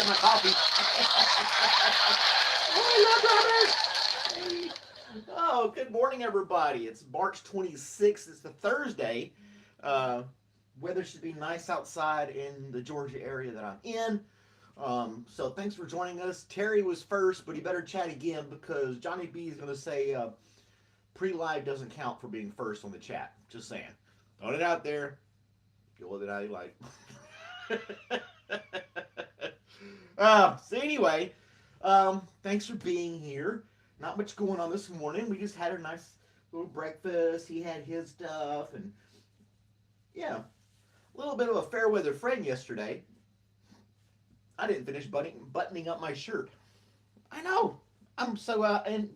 had my coffee. Oh, I love Robert. Oh, good morning, everybody. It's March 26th. It's the Thursday. Uh, Weather should be nice outside in the Georgia area that I'm in. So thanks for joining us. Terry was first, but he better chat again because Johnny B is going to say pre-live doesn't count for being first on the chat. Just saying. Throwing it out there. Go with it how you like. So anyway, thanks for being here. Not much going on this morning. We just had a nice little breakfast. He had his stuff, and yeah, a little bit of a fair weather friend yesterday. I didn't finish buttoning up my shirt. I know. I'm so and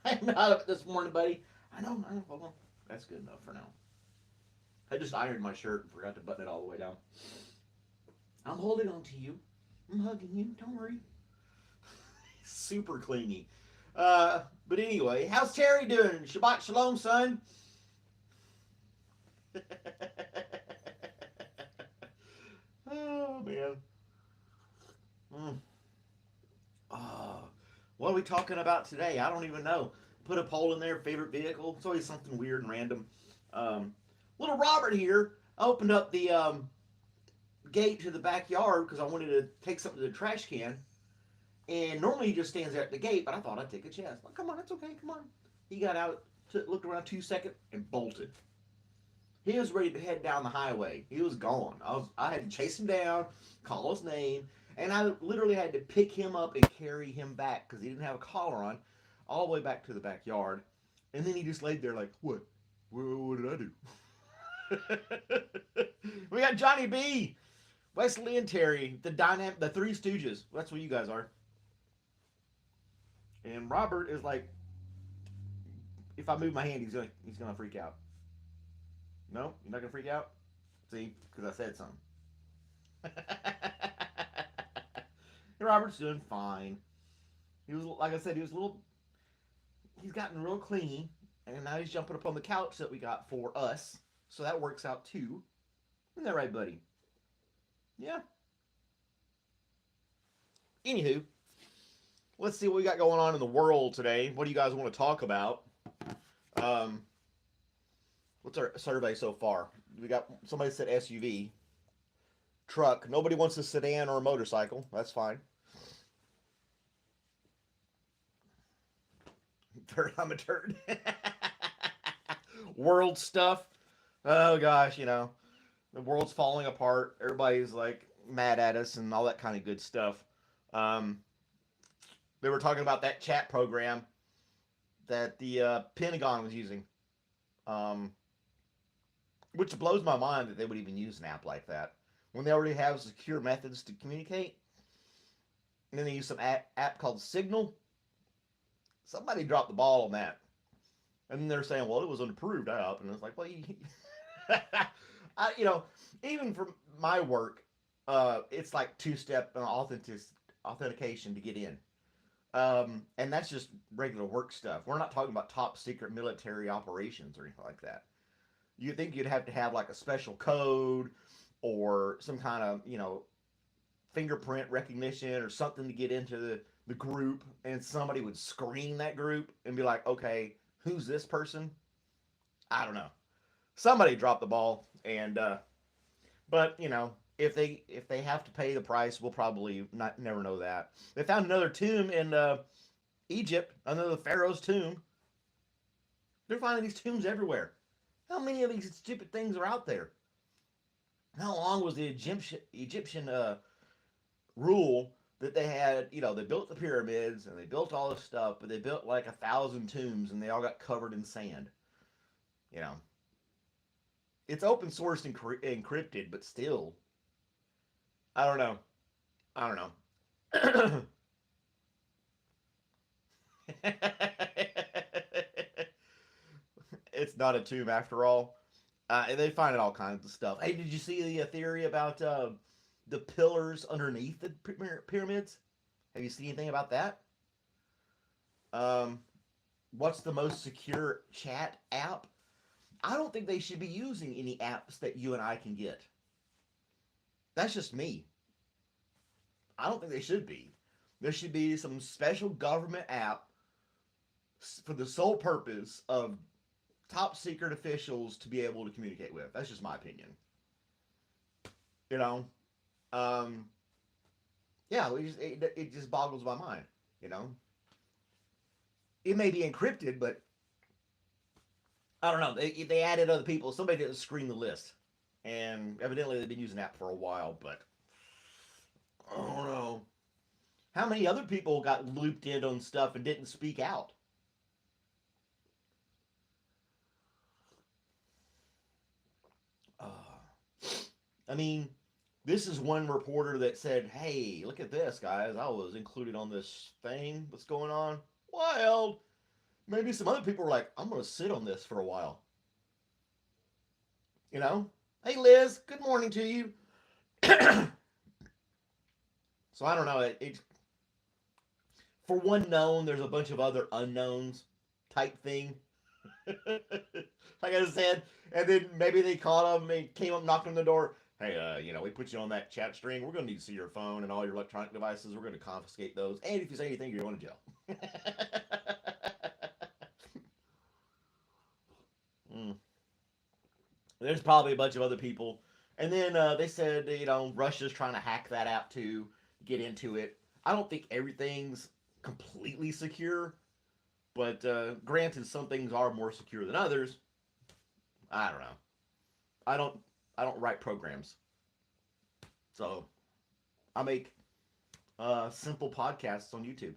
I'm out of it this morning, buddy. I know. Hold on. That's good enough for now. I just ironed my shirt and forgot to button it all the way down. I'm holding on to you. I'm hugging you. Don't worry. Super clingy. But anyway, how's Terry doing? Shabbat shalom, son. Oh man. Oh, what are we talking about today? I don't even know. Put a poll in there. Favorite vehicle. It's always something weird and random. Um, Little Robert here. I opened up the gate to the backyard because I wanted to take something to the trash can. And normally he just stands there at the gate, but I thought I'd take a chance. Well, come on, it's okay, come on. He got out, looked around 2 seconds, and bolted. He was ready to head down the highway. He was gone. I had to chase him down, call his name, and I literally had to pick him up and carry him back because he didn't have a collar on, all the way back to the backyard. And then he just laid there like, what? What did I do? We got Johnny B, Wesley and Terry, the Three Stooges. That's what you guys are. And Robert is like, if I move my hand, he's gonna freak out. No, you're not gonna freak out. See, because I said something. And Robert's doing fine. He was, like I said, he was a little. He's gotten real clingy, and now he's jumping up on the couch that we got for us. So that works out too. Isn't that right, buddy? Yeah. Anywho, let's see what we got going on in the world today. What do you guys want to talk about? Um, what's our survey so far? We got somebody said SUV, truck. Nobody wants a sedan or a motorcycle. That's fine. Third, I'm a turd. World stuff. Oh gosh, the world's falling apart. Everybody's like mad at us and all that kind of good stuff. Um, they were talking about that chat program that the Pentagon was using, which blows my mind that they would even use an app like that when they already have secure methods to communicate. And then they use some app called Signal. Somebody dropped the ball on that. And then they're saying, well, it was an approved app. And it's like, well, even for my work, it's like two-step authentication to get in. And that's just regular work stuff. We're not talking about top secret military operations or anything like that. You think you'd have to have like a special code or some kind of, fingerprint recognition or something to get into the group, and somebody would screen that group and be like, okay, who's this person? I don't know. Somebody dropped the ball, and but if they have to pay the price, we'll probably never know that. They found another tomb in Egypt, another Pharaoh's tomb. They're finding these tombs everywhere. How many of these stupid things are out there? How long was the Egyptian rule that they had? They built the pyramids and they built all this stuff, but they built like 1,000 tombs and they all got covered in sand. It's open source and encrypted, but still, I don't know. I don't know. It's not a tomb after all. And they find all kinds of stuff. Hey, did you see the theory about the pillars underneath the pyramids? Have you seen anything about that? Um, what's the most secure chat app? I don't think they should be using any apps that you and I can get. That's just me. I don't think they should be. There should be some special government app for the sole purpose of top secret officials to be able to communicate with. That's just my opinion. You know, um, yeah, it just boggles my mind. You know, it may be encrypted, but I don't know. They added other people. Somebody didn't screen the list, and evidently they've been using that for a while. But I don't know how many other people got looped in on stuff and didn't speak out. I mean, this is one reporter that said, "Hey, look at this, guys! I was included on this thing. What's going on? Wild." Maybe some other people were like, "I'm going to sit on this for a while." You know? Hey, Liz. Good morning to you. So I don't know. For one known, there's a bunch of other unknowns type thing. Like I said, and then maybe they caught him and came up, knocked on the door. Hey, we put you on that chat string. We're going to need to see your phone and all your electronic devices. We're going to confiscate those. And if you say anything, you're going to jail. Mm. There's probably a bunch of other people. And then they said, Russia's trying to hack that app to get into it. I don't think everything's completely secure, but granted, some things are more secure than others. I don't know. I don't. I don't write programs, so I make simple podcasts on YouTube.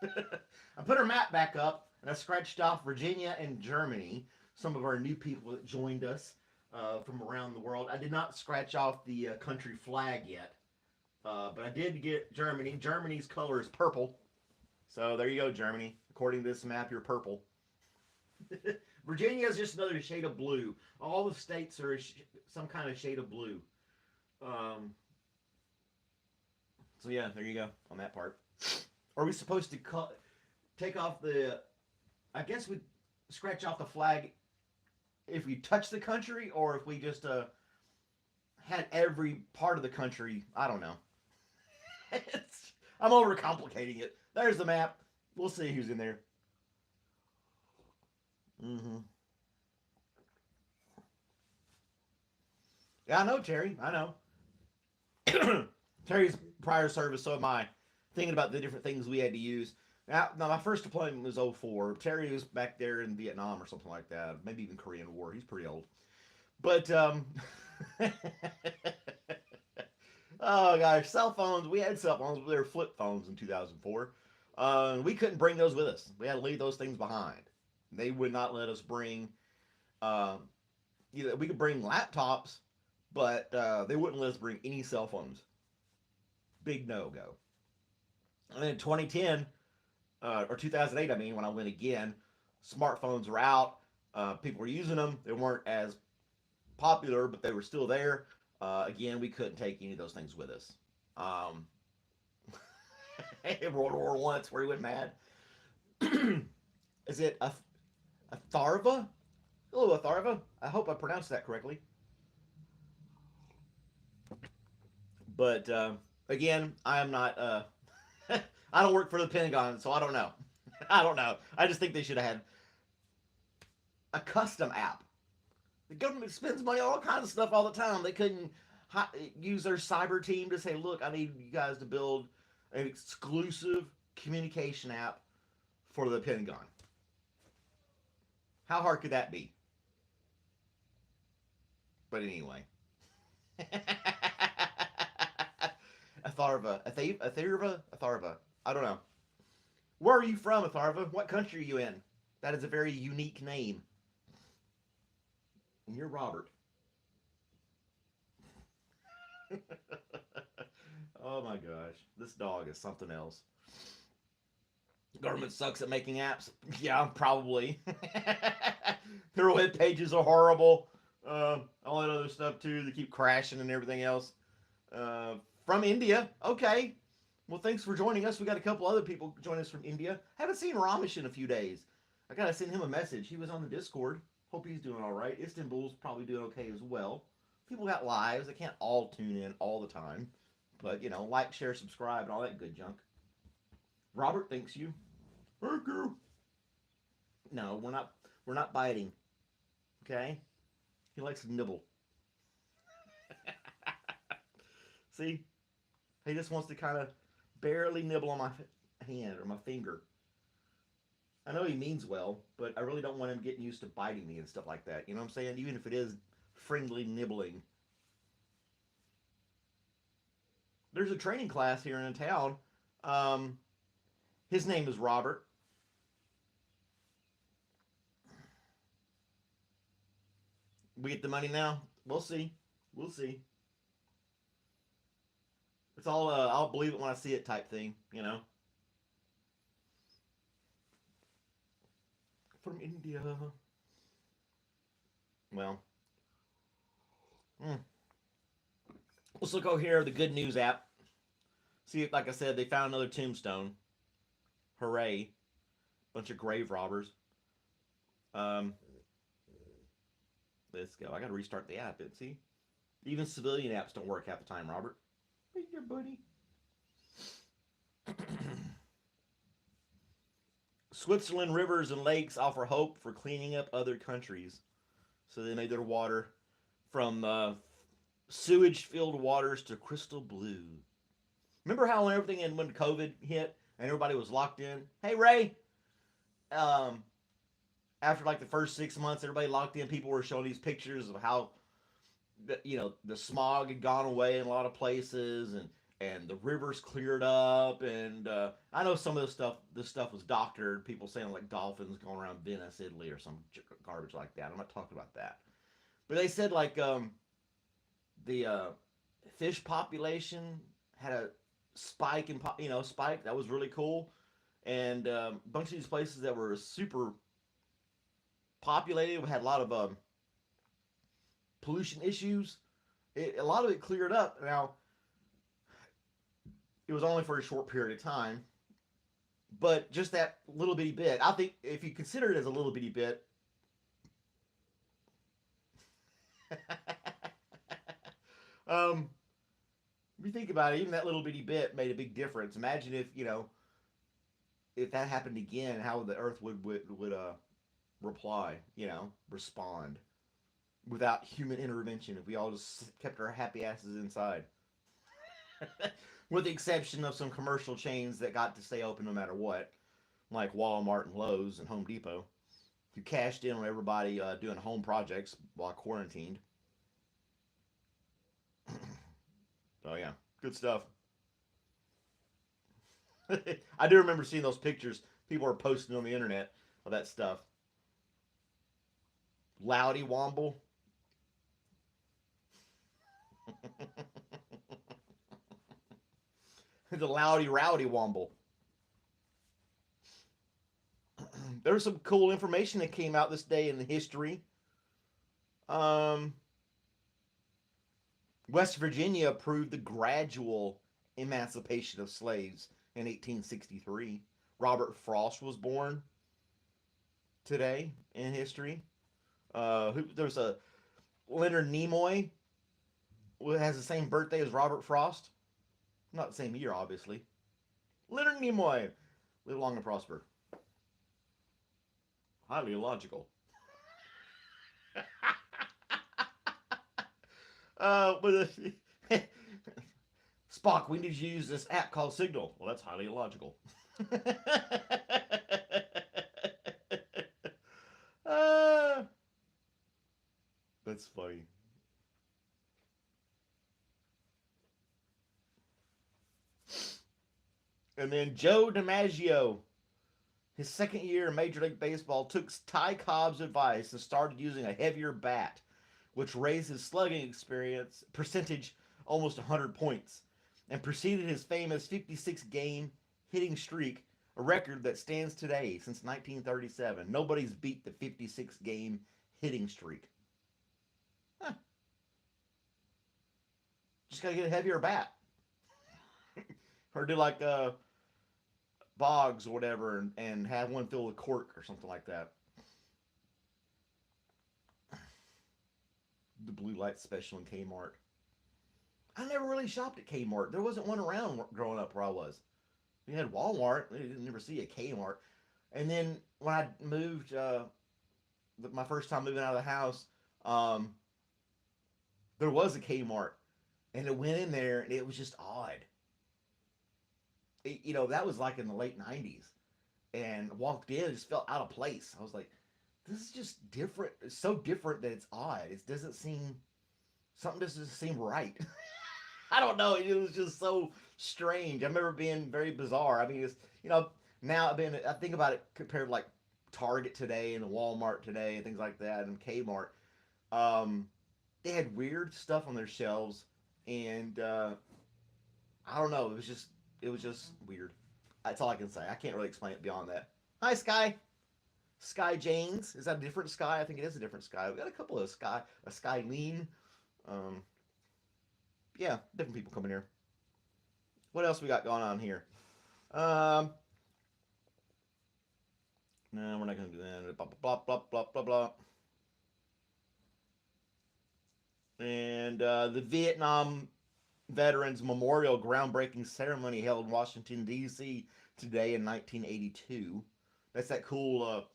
I put our map back up, and I scratched off Virginia and Germany. Some of our new people that joined us from around the world. I did not scratch off the country flag yet, but I did get Germany. Germany's color is purple, so there you go, Germany. According to this map, you're purple. Virginia is just another shade of blue. All the states are some kind of shade of blue. Um, so yeah, there you go on that part. Are we supposed to take off the? I guess we scratch off the flag if we touch the country, or if we just had every part of the country. I don't know. I'm overcomplicating it. There's the map. We'll see who's in there. Mm-hmm. Yeah, I know, Terry. I know. Terry's prior service, so am I. Thinking about the different things we had to use. Now my first deployment was '04. Terry was back there in Vietnam or something like that. Maybe even Korean War. He's pretty old. But, oh gosh, cell phones. We had cell phones, but they were flip phones in 2004. We couldn't bring those with us. We had to leave those things behind. They would not let us bring. Uh, we could bring laptops, but they wouldn't let us bring any cell phones. Big no go. And then in 2010 or 2008, I mean, when I went again, smartphones were out. People were using them. They weren't as popular, but they were still there. Again, we couldn't take any of those things with us. Um, World War One, that's where he went mad. Is it a Tharva? Hello, Atharva. I hope I pronounced that correctly. But again, I am not. I don't work for the Pentagon, so I don't know. I don't know. I just think they should have had a custom app. The government spends money on all kinds of stuff all the time. They couldn't use their cyber team to say, "Look, I need you guys to build an exclusive communication app for the Pentagon." How hard could that be? But anyway. Atharva. Atharva. I don't know. Where are you from, Atharva? What country are you in? That is a very unique name. And you're Robert. Oh my gosh. This dog is something else. Government sucks at making apps. Yeah, probably. Their web pages are horrible. All that other stuff too. They keep crashing and everything else. From India. Okay. Well, thanks for joining us. We got a couple other people join us from India. Haven't seen Ramesh in a few days. I gotta send him a message. He was on the Discord. Hope he's doing all right. Istanbul's probably doing okay as well. People got lives. They can't all tune in all the time. But like, share, subscribe, and all that good junk. Robert thanks you. Thank you. No, we're not. We're not biting. Okay. He likes to nibble. See, he just wants to kind of barely nibble on my hand or my finger. I know he means well, but I really don't want him getting used to biting me and stuff like that. You know what I'm saying? Even if it is friendly nibbling. There's a training class here in town. Um, his name is Robert. We get the money now. We'll see. We'll see. It's all I'll believe it when I see it type thing. From India. Well, mm. Let's look over here the Good News app. See, like I said, they found another tombstone. Hooray! Bunch of grave robbers. Um, let's go. I got to restart the app. See, even civilian apps don't work half the time. Robert, hey there, buddy. Switzerland rivers and lakes offer hope for cleaning up other countries. So they made their water from sewage-filled waters to crystal blue. Remember how when COVID hit and everybody was locked in? Hey, Ray. Um, After like the first 6 months, everybody locked in. People were showing these pictures of how the smog had gone away in a lot of places, and the rivers cleared up. And I know some of this stuff was doctored. People saying like dolphins going around Venice, Italy, or some garbage like that. I'm not talking about that. But they said like the fish population had a spike spike that was really cool, and a bunch of these places that were super populated had a lot of pollution issues. A lot of it cleared up. Now it was only for a short period of time, but just that little bitty bit. I think if you consider it as a little bitty bit, if you think about it, even that little bitty bit made a big difference. Imagine if that happened again, how the Earth would reply, respond without human intervention. If we all just kept our happy asses inside, with the exception of some commercial chains that got to stay open no matter what, like Walmart and Lowe's and Home Depot, who cashed in on everybody doing home projects while quarantined. Oh yeah, good stuff. I do remember seeing those pictures people are posting on the internet of that stuff. Loudy Womble. The Loudy Rowdy Womble. There was some cool information that came out this day in the history. Um, West Virginia approved the gradual emancipation of slaves in 1863. Robert Frost was born today in history. There's a Leonard Nimoy who has the same birthday as Robert Frost. Not the same year, obviously. Leonard Nimoy, live long and prosper. Highly illogical. But Spock, we need to use this app called Signal. Well, that's highly illogical. uh, that's funny. And then Joe DiMaggio, his second year in Major League Baseball, took Ty Cobb's advice and started using a heavier bat, which raised his slugging experience percentage almost 100 points, and preceded his famous 56-game hitting streak, a record that stands today since 1937. Nobody's beat the 56-game hitting streak. Huh. Just gotta get a heavier bat. Or do like Boggs or whatever, and have one filled with cork or something like that. The blue light special in Kmart. I never really shopped at Kmart. There wasn't one around growing up where I was. You had Walmart. You didn't never see a Kmart. And then when I moved, my first time moving out of the house, um, there was a Kmart, and it went in there, and it was just odd. That was like in the late '90s, and walked in, and just felt out of place. I was like, "This is just different. It's so different that it's odd. It doesn't seem something doesn't seem right." I don't know. It was just so strange. I remember being very bizarre. I mean, now I think about it compared to like Target today and Walmart today and things like that and Kmart. Um, they had weird stuff on their shelves, and I don't know. It was just weird. That's all I can say. I can't really explain it beyond that. Hi, Sky. Sky Janes. Is that a different Sky? I think it is a different Sky. We got a couple of Sky. A Sky Lean. Um, yeah, different people coming here. What else we got going on here? Um, no, we're not gonna do that. Blah blah blah blah blah blah. And the Vietnam Veterans Memorial groundbreaking ceremony held in Washington D.C. today in 1982. That's that cool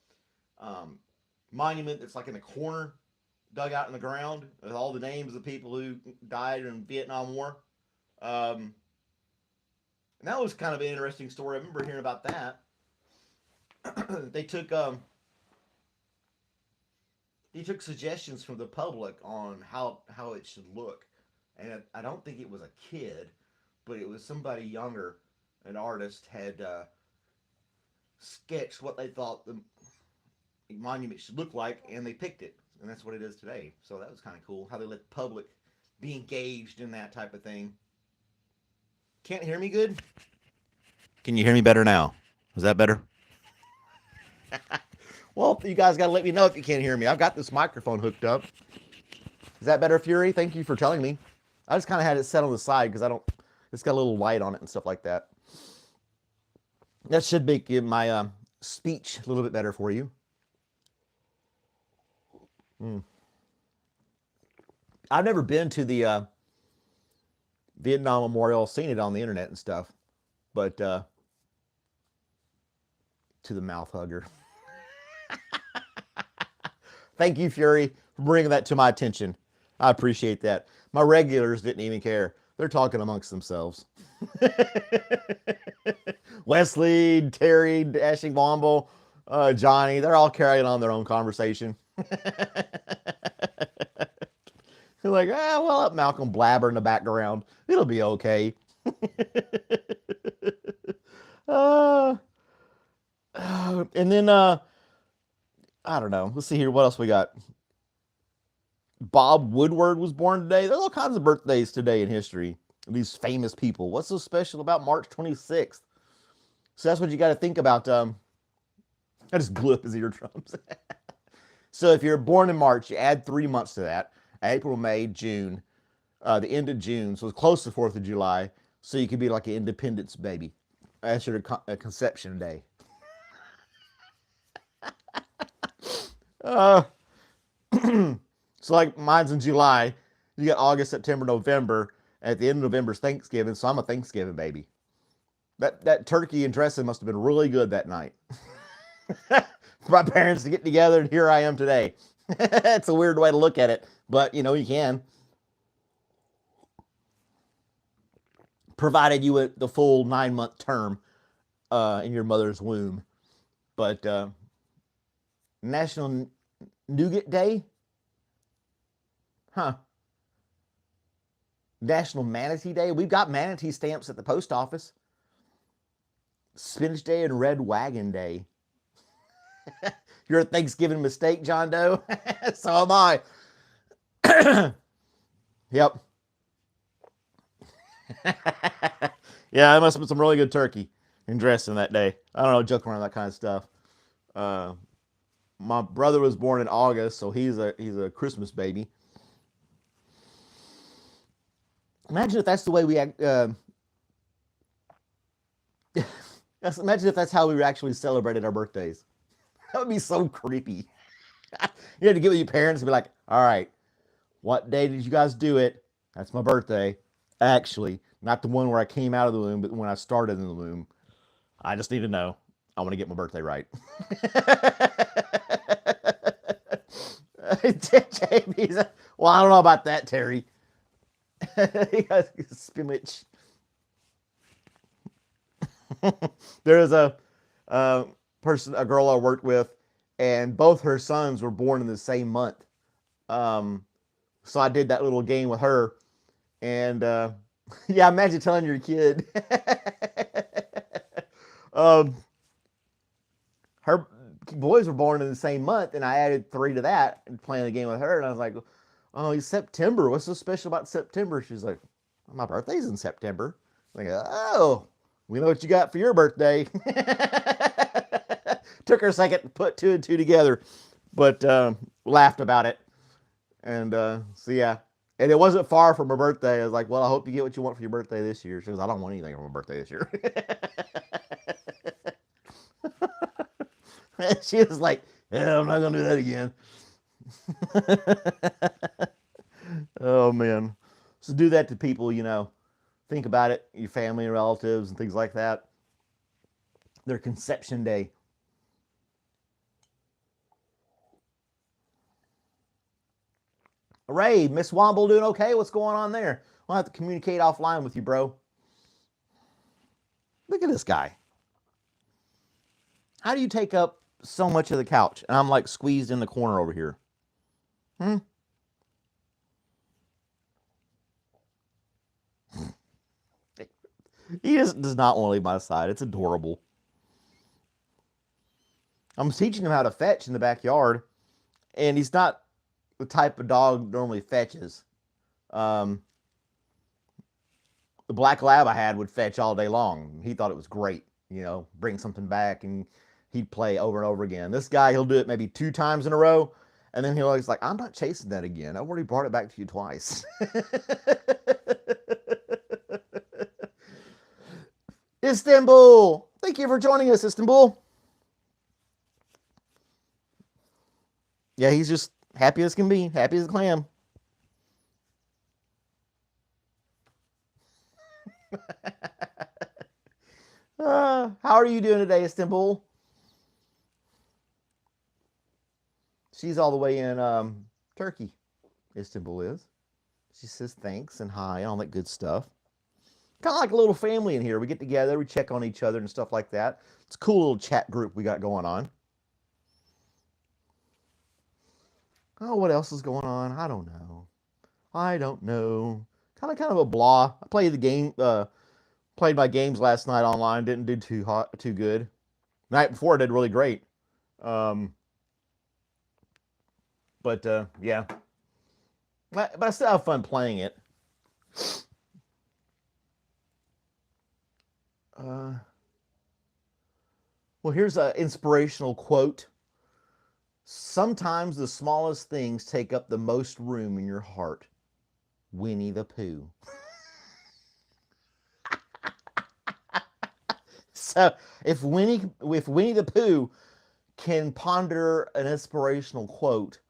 monument that's like in the corner, dug out in the ground, with all the names of the people who died in the Vietnam War. Um, and that was kind of an interesting story. I remember hearing about that. they took um, they took suggestions from the public on how it should look, and I don't think it was a kid, but it was somebody younger, an artist had sketched what they thought the monument should look like, and they picked it, and that's what it is today. So that was kind of cool how they let the public be engaged in that type of thing. Can't hear me good? Can you hear me better now? Is that better? Well, you guys got to let me know if you can't hear me. I've got this microphone hooked up. Is that better, Fury? Thank you for telling me. I just kind of had it set on the side because I don't. It's got a little light on it and stuff like that. That should make my speech a little bit better for you. Mm. I've never been to the Vietnam Memorial, seen it on the internet and stuff, but to the mouth hugger. Thank you, Fury, for bringing that to my attention. I appreciate that. My regulars didn't even care. They're talking amongst themselves. Wesley, Terry, Dashing Womble, Johnny, they're all carrying on their own conversation. They're like, well, let Malcolm blabber in the background. It'll be okay. uh, and then, I don't know. Let's see here. What else we got? Bob Woodward was born today. There's all kinds of birthdays today in history. These famous people. What's so special about March 26th? So that's what you got to think about. I just blew up his eardrums. So if you're born in March, you add 3 months to that. April, May, June, the end of June. So it's close to 4th of July. So you could be like an independence baby. That's your conception day. Uh, so like mine's in July. You got August, September, November. At the end of November is Thanksgiving, so I'm a Thanksgiving baby. That turkey and dressing must have been really good that night. For my parents to get together, and here I am today. It's a weird way to look at it, but you can. Provided you went the full 9-month term in your mother's womb. But National Nougat Day? Huh. National Manatee Day? We've got manatee stamps at the post office. Spinach Day and Red Wagon Day. You're a Thanksgiving mistake, John Doe? So am I. Yep. Yeah, it must have been some really good turkey and dressing that day. I don't know, joking around that kind of stuff. My brother was born in August, so he's a Christmas baby. Imagine if that's the way we act. Imagine if that's how we actually celebrated our birthdays. That would be so creepy. You had to get with your parents and be like, all right, what day did you guys do it? That's my birthday. Actually, not the one where I came out of the womb, but when I started in the womb. I just need to know. I want to get my birthday right. JB's, well, I don't know about that, Terry. Spinach. There is a person, a girl I worked with, and both her sons were born in the same month. Um, so I did that little game with her, and yeah, imagine telling your kid. um, her boys were born in the same month, and I added 3 to that and playing the game with her, and I was like, "Oh, it's September. What's so special about September?" She's like, "My birthday's in September." I'm like, "Oh, we know what you got for your birthday." Took her a second to put 2 and 2 together, but laughed about it. And so yeah, and it wasn't far from her birthday. I was like, "Well, I hope you get what you want for your birthday this year." She goes, "I don't want anything for my birthday this year." She was like, "Yeah, I'm not gonna do that again." Oh man, so do that to people, you know. Think about it, your family and relatives and things like that. Their conception day. Ray, Miss Womble doing okay? What's going on there? I'll have to communicate offline with you, bro. Look at this guy. How do you take up so much of the couch? And I'm like squeezed in the corner over here. Hmm? He just does not want to leave my side. It's adorable. I'm teaching him how to fetch in the backyard, and he's not the type of dog normally fetches. Um, the black lab I had would fetch all day long. He thought it was great, you know, bring something back, and he'd play over and over again. This guy, he'll do it maybe 2 times in a row, and then he'll always like, "I'm not chasing that again. I've already brought it back to you twice." Istanbul, thank you for joining us, Istanbul. Yeah, he's just happy as can be, happy as a clam. How are you doing today, Istanbul? She's all the way in Turkey. Istanbul is. She says thanks and hi and all that good stuff. Kind of like a little family in here. We get together, we check on each other and stuff like that. It's a cool little chat group we got going on. Oh, what else is going on? I don't know. I don't know. Kind of a blah. I played the game. Played my games last night online. Didn't do too good. The night before I did really great. Um, but yeah, but I still have fun playing it. Uh, well, here's an inspirational quote. Sometimes the smallest things take up the most room in your heart. Winnie the Pooh. So if Winnie the Pooh can ponder an inspirational quote,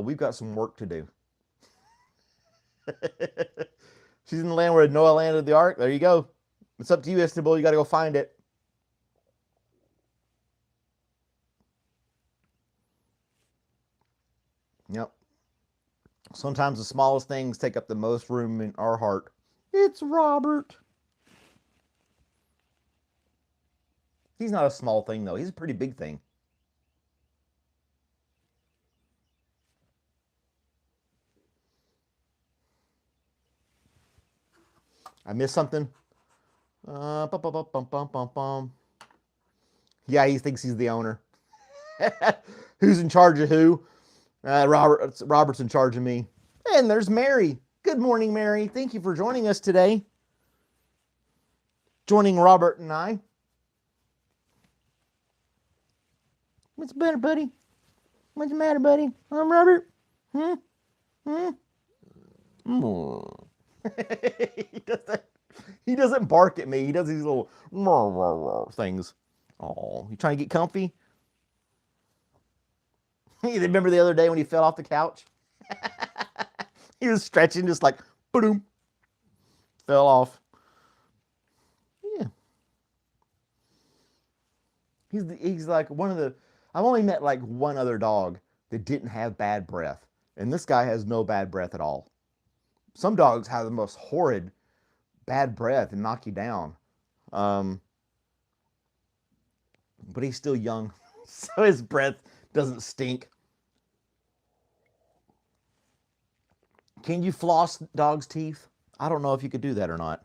we've got some work to do. She's in the land where Noah landed the ark. There you go. It's up to you, Istanbul. You got to go find it. Yep. Sometimes the smallest things take up the most room in our heart. It's Robert. He's not a small thing, though. He's a pretty big thing. I missed something. Bum, bum, bum, bum, bum, bum. Yeah, he thinks he's the owner. Who's in charge of who? Robert's in charge of me. And there's Mary. Good morning, Mary. Thank you for joining us today. Joining Robert and I. What's the matter, buddy? What's the matter, buddy? I'm Robert. Hmm? Hmm? he doesn't bark at me. He does these little things. Oh, you trying to get comfy? You remember the other day when he fell off the couch? He was stretching just like boom. fell off. Yeah, he's like one of the. I've only met like one other dog that didn't have bad breath, and this guy has no bad breath at all. Some dogs have the most horrid bad breath and knock you down. Um, but he's still young, so his breath doesn't stink. Can you floss dogs' teeth? I don't know if you could do that or not.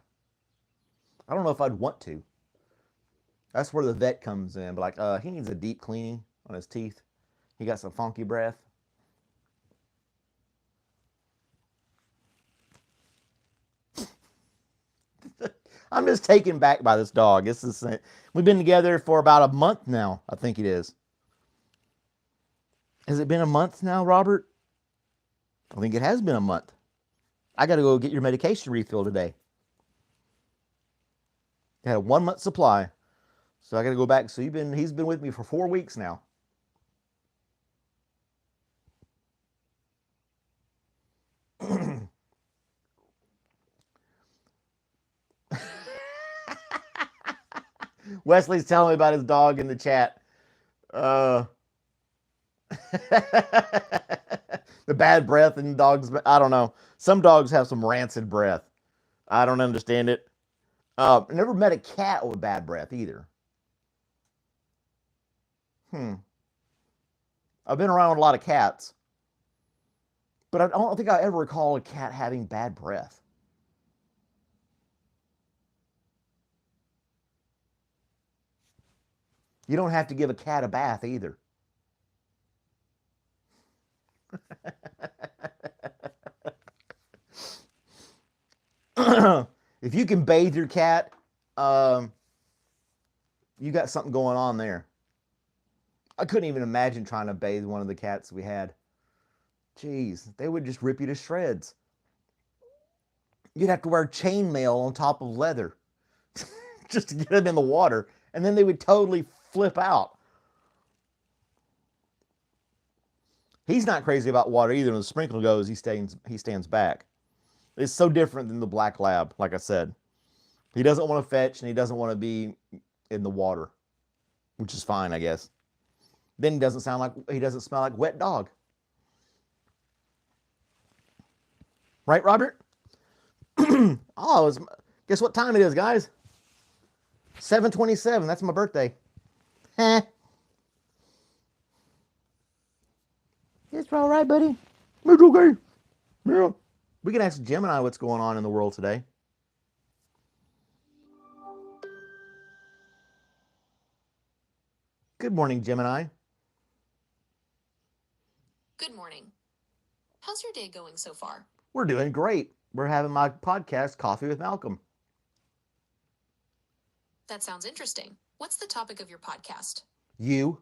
I don't know if I'd want to. That's where the vet comes in. But like, he needs a deep cleaning on his teeth. He got some funky breath. I'm just taken back by this dog. We've been together for about a month now. I think it is. Has it been a month now, Robert? I think it has been a month. I got to go get your medication refill today. I had a 1 month supply, so I got to go back. So he's been with me for 4 weeks now. Wesley's telling me about his dog in the chat. The bad breath in dogs. I don't know. Some dogs have some rancid breath. I don't understand it. Never met a cat with bad breath either. I've been around a lot of cats, but I don't think I ever recall a cat having bad breath. You don't have to give a cat a bath either. If you can bathe your cat, you got something going on there. I couldn't even imagine trying to bathe one of the cats we had. Jeez, they would just rip you to shreds. You'd have to wear chainmail on top of leather just to get them in the water, and then they would totally flip out. He's not crazy about water either. When the sprinkler goes, he stands back. It's so different than the black lab, like I said. He doesn't want to fetch, and he doesn't want to be in the water, which is fine, I guess. Then he doesn't smell like wet dog. Right, Robert? Guess what time it is, guys? 7:27. That's my birthday. It's all right, buddy. It's okay. Yeah. We can ask Gemini what's going on in the world today. Good morning, Gemini. Good morning. How's your day going so far? We're doing great. We're having my podcast, Coffee with Malcolm. That sounds interesting. What's the topic of your podcast? You.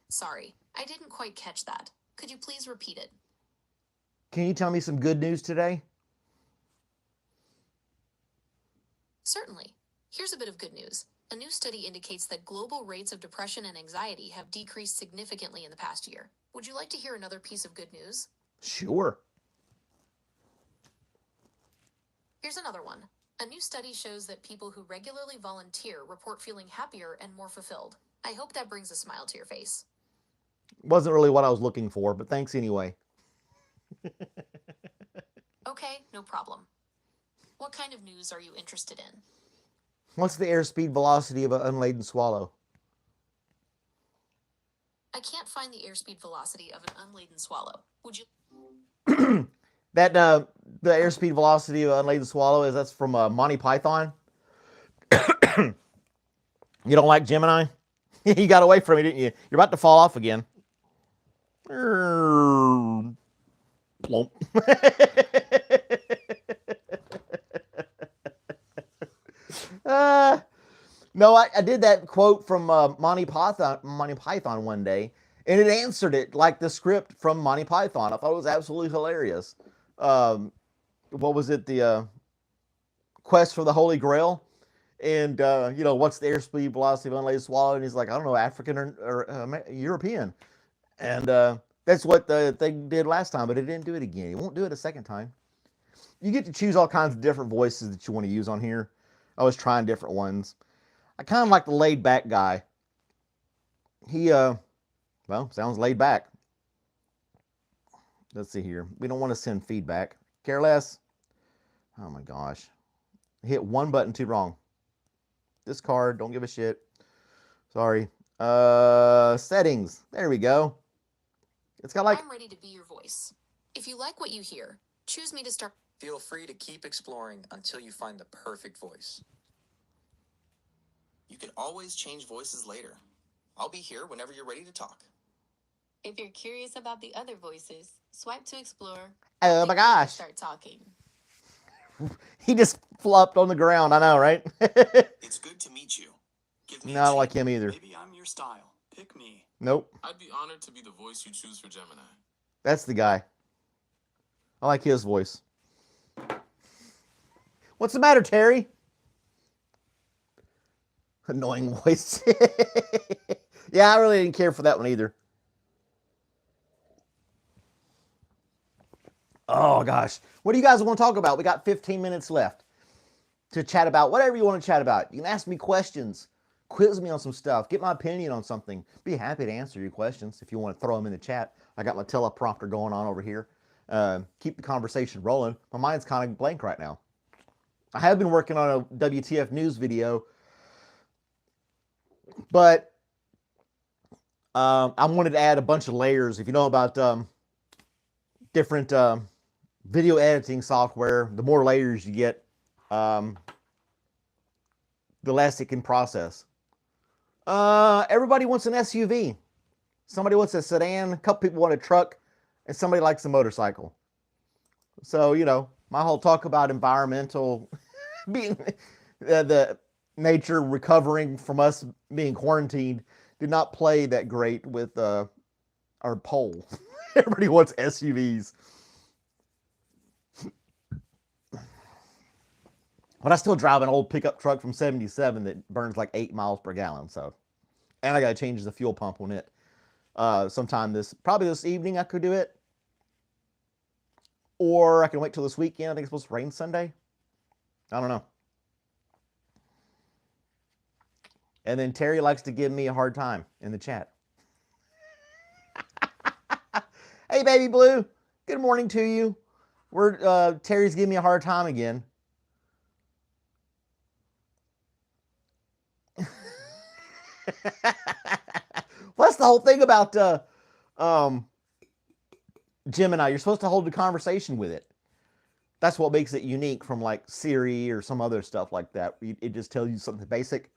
Sorry, I didn't quite catch that. Could you please repeat it? Can you tell me some good news today? Certainly. Here's a bit of good news. A new study indicates that global rates of depression and anxiety have decreased significantly in the past year. Would you like to hear another piece of good news? Sure. Here's another one. A new study shows that people who regularly volunteer report feeling happier and more fulfilled. I hope that brings a smile to your face. Wasn't really what I was looking for, but thanks anyway. Okay, no problem. What kind of news are you interested in? What's the airspeed velocity of an unladen swallow? I can't find the airspeed velocity of an unladen swallow. Would you? The airspeed velocity of an unladen swallow that's from Monty Python. You don't like Gemini? You got away from me, didn't you? You're about to fall off again. Plump. No, I did that quote from Monty Python one day, and it answered it like the script from Monty Python. I thought it was absolutely hilarious. What was it? The quest for the Holy Grail, and what's the airspeed velocity of unladen swallow? And he's like, I don't know, African or European, and that's what they did last time, but it didn't do it again. He won't do it a second time. You get to choose all kinds of different voices that you want to use on here. I was trying different ones. I kind of like the laid back guy. He, well, sounds laid back. Let's see here. We don't want to send feedback. Care less. Oh my gosh. Hit one button too wrong. Discard. Don't give a shit. Sorry. Settings. There we go. It's got like... I'm ready to be your voice. If you like what you hear, choose me to start. Feel free to keep exploring until you find the perfect voice. You can always change voices later. I'll be here whenever you're ready to talk. If you're curious about the other voices, swipe to explore. Oh my gosh. Start talking. He just flopped on the ground. I know, right? It's good to meet you. Give me No, I don't like him either. Maybe I'm your style. Pick me. Nope. I'd be honored to be the voice you choose for Gemini. That's the guy. I like his voice. What's the matter, Terry? Annoying voice. Yeah, I really didn't care for that one either. Oh, gosh. What do you guys want to talk about? We got 15 minutes left to chat about whatever you want to chat about. You can ask me questions. Quiz me on some stuff. Get my opinion on something. Be happy to answer your questions if you want to throw them in the chat. I got my teleprompter going on over here. Keep the conversation rolling. My mind's kind of blank right now. I have been working on a WTF News video, but I wanted to add a bunch of layers. If you know about different video editing software, the more layers you get, the less it can process. Everybody wants an SUV. Somebody wants a sedan, a couple people want a truck, and somebody likes a motorcycle. So, you know, my whole talk about environmental being the nature recovering from us being quarantined did not play that great with our poll. Everybody wants SUVs. But I still drive an old pickup truck from 77 that burns like 8 miles per gallon. So, and I got to change the fuel pump on it. Sometime probably this evening I could do it. Or I can wait till this weekend. I think it's supposed to rain Sunday. I don't know. And then Terry likes to give me a hard time in the chat. Hey, baby blue. Good morning to you. Terry's giving me a hard time again. Well, that's the whole thing about Gemini. You're supposed to hold a conversation with it. That's what makes it unique from like Siri or some other stuff like that. It just tells you something basic.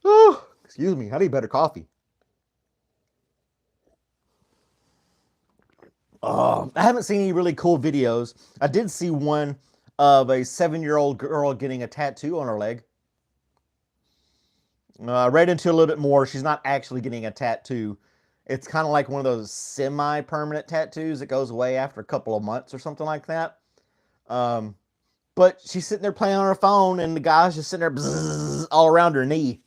Oh, excuse me. I need better coffee. I haven't seen any really cool videos. I did see one of a 7-year-old girl getting a tattoo on her leg. I read into it a little bit more. She's not actually getting a tattoo. It's kind of like one of those semi-permanent tattoos that goes away after a couple of months or something like that. But she's sitting there playing on her phone, and the guy's just sitting there bzzz, all around her knee,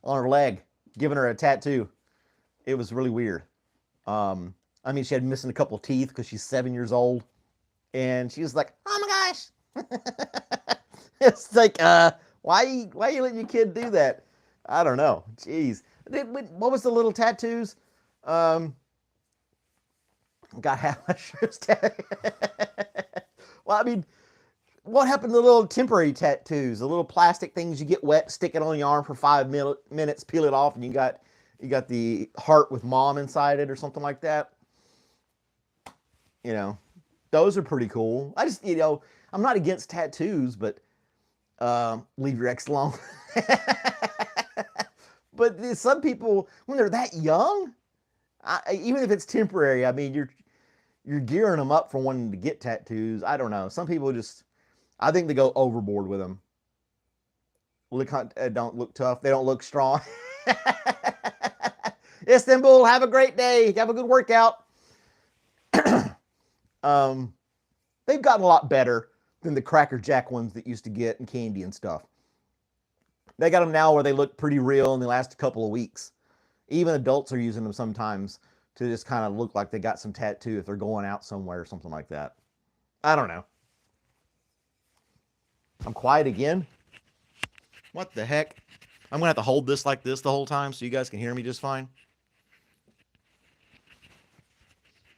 on her leg, giving her a tattoo. It was really weird. I mean, she had missing a couple of teeth because she's 7 years old. And she was like, oh my gosh. It's like, why are you letting your kid do that? I don't know. Jeez. What was the little tattoos? Got half my shirts tattooed. Well, I mean, what happened to the little temporary tattoos? The little plastic things you get wet, stick it on your arm for 5 minutes, peel it off, and you got the heart with mom inside it or something like that. You know, those are pretty cool. I just, I'm not against tattoos, but leave your ex alone. But some people, when they're that young, even if it's temporary, I mean, you're gearing them up for wanting to get tattoos. I don't know. Some people just, I think they go overboard with them. Don't look tough. They don't look strong. Istanbul, have a great day. Have a good workout. They've gotten a lot better than the Cracker Jack ones that used to get in candy and stuff. They got them now where they look pretty real and they last a couple of weeks. Even adults are using them sometimes to just kind of look like they got some tattoo if they're going out somewhere or something like that. I don't know. I'm quiet again. What the heck? I'm going to have to hold this like this the whole time so you guys can hear me just fine.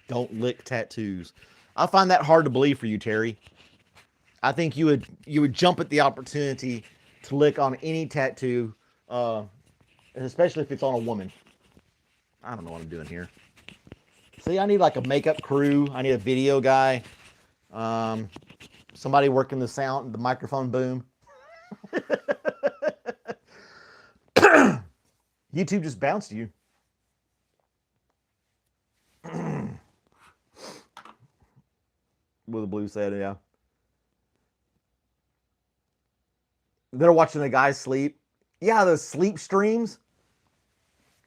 Don't lick tattoos. I find that hard to believe for you, Terry. I think you would jump at the opportunity to lick on any tattoo, especially if it's on a woman. I don't know what I'm doing here. See, I need like a makeup crew. I need a video guy. Somebody working the sound, the microphone boom. YouTube just bounced you. With a blue said, yeah. They're watching the guys sleep. Yeah, those sleep streams.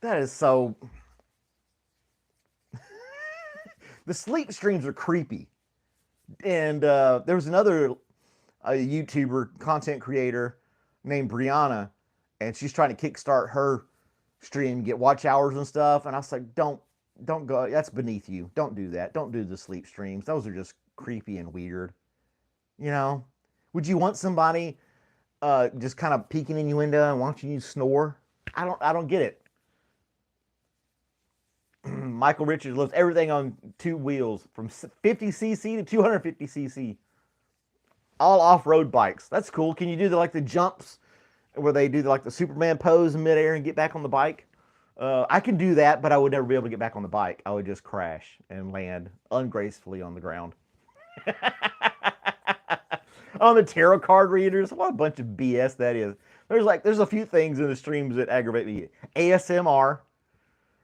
That is so... The sleep streams are creepy. And there was another YouTuber, content creator named Brianna, and she's trying to kickstart her stream, get watch hours and stuff. And I was like, don't go. That's beneath you. Don't do that. Don't do the sleep streams. Those are just creepy and weird. You know, would you want somebody just kind of peeking in your window and watching you snore? I don't get it. Michael Richards loves everything on two wheels, from 50cc to 250cc. All off-road bikes. That's cool. Can you do the jumps where they do the Superman pose in midair and get back on the bike? I can do that, but I would never be able to get back on the bike. I would just crash and land ungracefully on the ground. On the tarot card readers, what a bunch of BS that is. There's a few things in the streams that aggravate me. ASMR,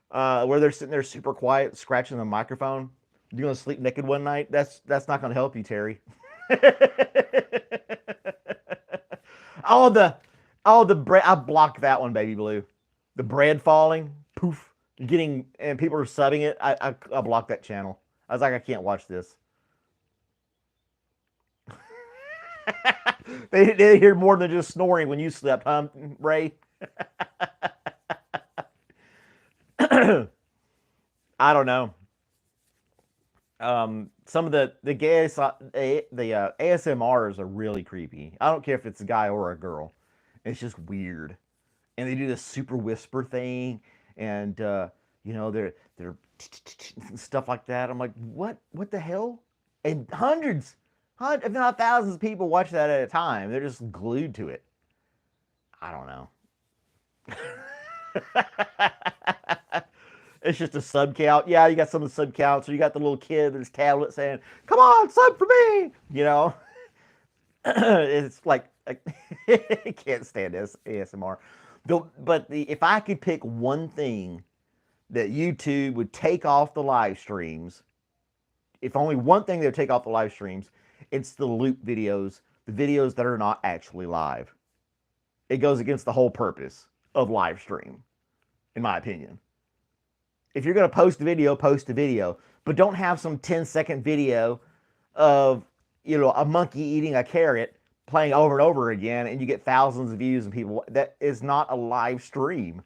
where they're sitting there super quiet, scratching the microphone. You're gonna sleep naked one night. That's not gonna help you, Terry. all the bread. I blocked that one, baby blue. The bread falling, poof, and people are subbing it. I blocked that channel. I was like, I can't watch this. They hear more than just snoring when you slept, huh, Ray? I don't know. Some of the ASMRs are really creepy. I don't care if it's a guy or a girl. It's just weird. And they do this super whisper thing, and they're stuff like that. I'm like, what the hell? And hundreds, if not thousands of people watch that at a time. They're just glued to it. I don't know. It's just a sub count. Yeah, you got some of the sub counts. So you got the little kid with his tablet saying, "Come on, sub for me." You know, it's like I can't stand this ASMR. If I could pick one thing that YouTube would take off the live streams, if only one thing they would take off the live streams, it's the loop videos, the videos that are not actually live. It goes against the whole purpose of live stream, in my opinion. If you're going to post a video, but don't have some 10-second video of, a monkey eating a carrot playing over and over again, and you get thousands of views and people. That is not a live stream.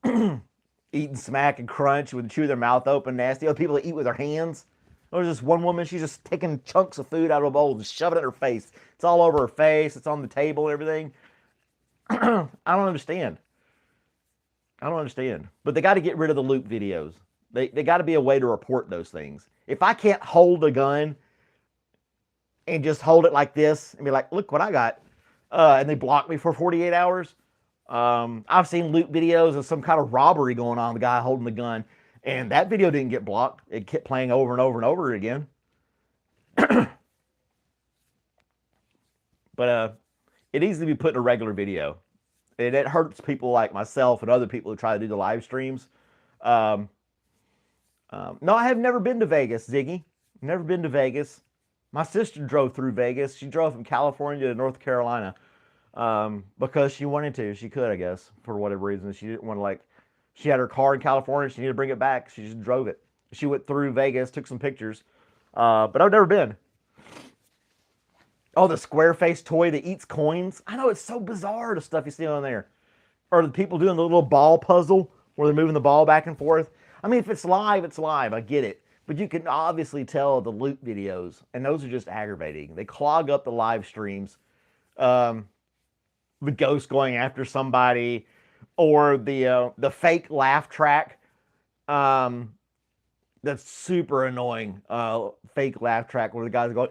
Eating smack and crunch with chew their mouth open, nasty. People that eat with their hands. There's this one woman, she's just taking chunks of food out of a bowl and shoving it in her face. It's all over her face. It's on the table and everything. I don't understand. But they got to get rid of the loop videos. They got to be a way to report those things. If I can't hold a gun and just hold it like this and be like, look what I got, and they block me for 48 hours. I've seen loop videos of some kind of robbery going on, the guy holding the gun, and that video didn't get blocked. It kept playing over and over and over again. But it needs to be put in a regular video. And it hurts people like myself and other people who try to do the live streams. No, I have never been to Vegas, Ziggy. Never been to Vegas. My sister drove through Vegas. She drove from California to North Carolina because she wanted to. She could, I guess, for whatever reason. She didn't want to, she had her car in California. She needed to bring it back. She just drove it. She went through Vegas, took some pictures. But I've never been. Oh, the square face toy that eats coins. I know, it's so bizarre, the stuff you see on there. Or the people doing the little ball puzzle where they're moving the ball back and forth. I mean, if it's live, it's live. I get it. But you can obviously tell the loop videos, and those are just aggravating. They clog up the live streams. The ghost going after somebody, or the fake laugh track. That's super annoying. Fake laugh track where the guy's going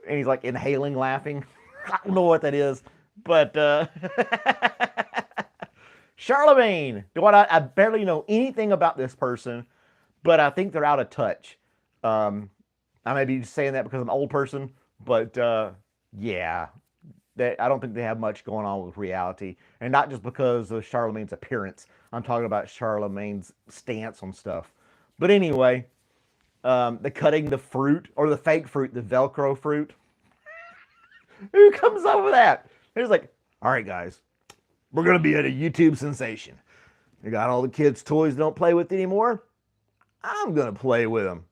and he's like inhaling laughing. I don't know what that is, but Charlemagne. I barely know anything about this person, but I think they're out of touch. I may be saying that because I'm an old person, but yeah, I don't think they have much going on with reality, and not just because of Charlemagne's appearance. I'm talking about Charlemagne's stance on stuff. But anyway, the cutting the fruit, or the fake fruit, the Velcro fruit. Who comes up with that? It's like, all right, guys, we're going to be at a YouTube sensation. You got all the kids' toys don't play with anymore. I'm going to play with them.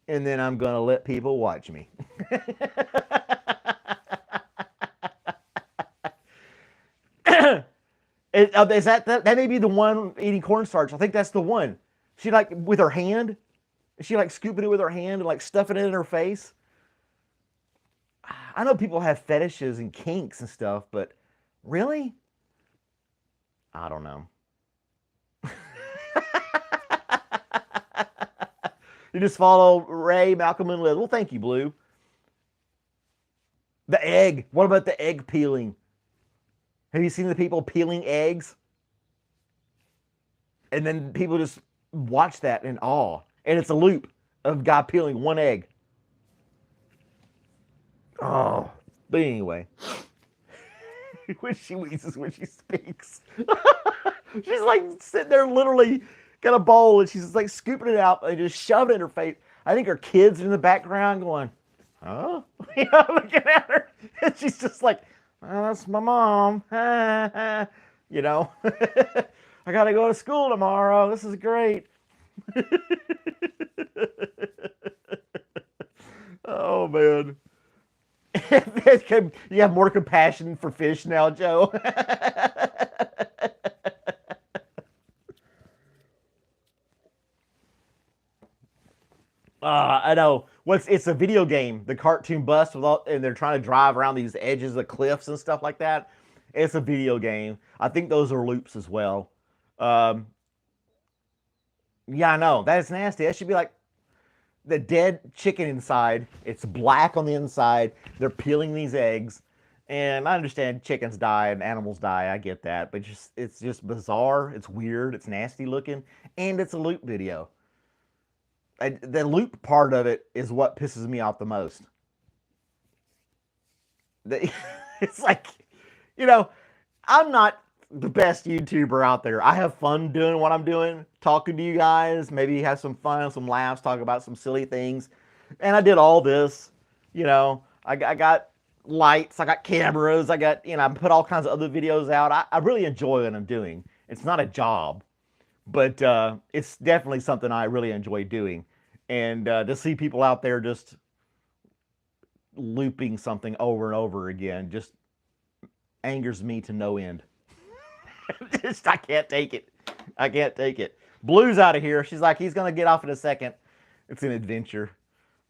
And then I'm going to let people watch me. Is that may be the one eating cornstarch? I think that's the one. She like with her hand. She like scooping it with her hand and like stuffing it in her face. I know people have fetishes and kinks and stuff, but really? I don't know. You just follow Ray, Malcolm, and Liz. Well, thank you, Blue. The egg. What about the egg peeling? Have you seen the people peeling eggs? And then people just watch that in awe. And it's a loop of a guy peeling one egg. Oh, but anyway. When she wheezes when she speaks. She's like sitting there literally got a bowl and she's just like scooping it out and just shoving it in her face. I think her kids are in the background going, huh? You know, looking at her. And she's just like, oh, that's my mom. You know, I got to go to school tomorrow. This is great. Oh, man. You have more compassion for fish now, Joe. I know. It's a video game, the cartoon bus, and they're trying to drive around these edges of cliffs and stuff like that. It's a video game. I think those are loops as well. Yeah, I know. That is nasty. That should be like the dead chicken inside. It's black on the inside. They're peeling these eggs. And I understand chickens die and animals die. I get that. But it's just bizarre. It's weird. It's nasty looking. And it's a loop video. The loop part of it is what pisses me off the most. It's like, you know, I'm not the best YouTuber out there. I have fun doing what I'm doing, talking to you guys, maybe have some fun, some laughs, talk about some silly things. And I did all this, you know, I got lights, I got cameras, I put all kinds of other videos out. I really enjoy what I'm doing. It's not a job, but it's definitely something I really enjoy doing. And to see people out there just looping something over and over again just angers me to no end. I can't take it. I can't take it. Blue's out of here. She's like, he's going to get off in a second. It's an adventure.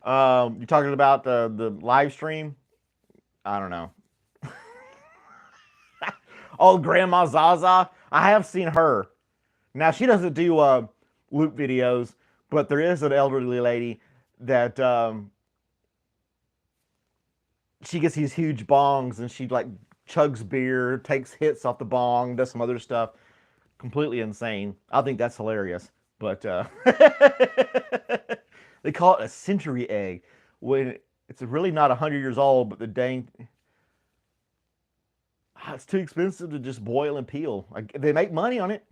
You're talking about the live stream? I don't know. Oh, Grandma Zaza. I have seen her. Now, she doesn't do loop videos, but there is an elderly lady that she gets these huge bongs and she like chugs beer, takes hits off the bong, does some other stuff. Completely insane. I think that's hilarious. But they call it a century egg when it's really not 100 years old, but the dang, it's too expensive to just boil and peel. They make money on it.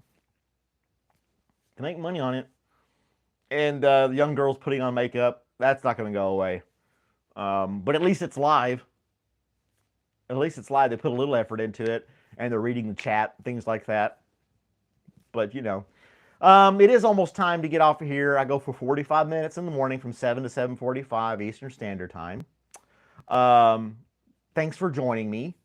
They make money on it. And the young girl's putting on makeup. That's not going to go away. But at least it's live. At least it's live. They put a little effort into it. And they're reading the chat, things like that. But, you know. It is almost time to get off of here. I go for 45 minutes in the morning from 7 to 7:45 Eastern Standard Time. Thanks for joining me.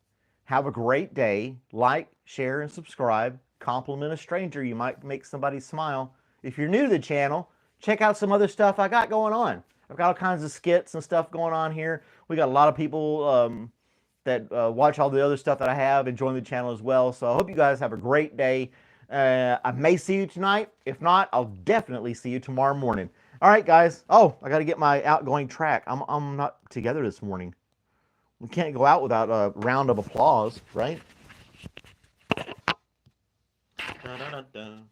Have a great day. Like, share, and subscribe. Compliment a stranger. You might make somebody smile. If you're new to the channel, check out some other stuff I got going on. I've got all kinds of skits and stuff going on here. We got a lot of people that watch all the other stuff that I have and join the channel as well. So I hope you guys have a great day. I may see you tonight. If not, I'll definitely see you tomorrow morning. All right, guys. Oh, I got to get my outgoing track. I'm not together this morning. We can't go out without a round of applause, right? Dun, dun, dun, dun.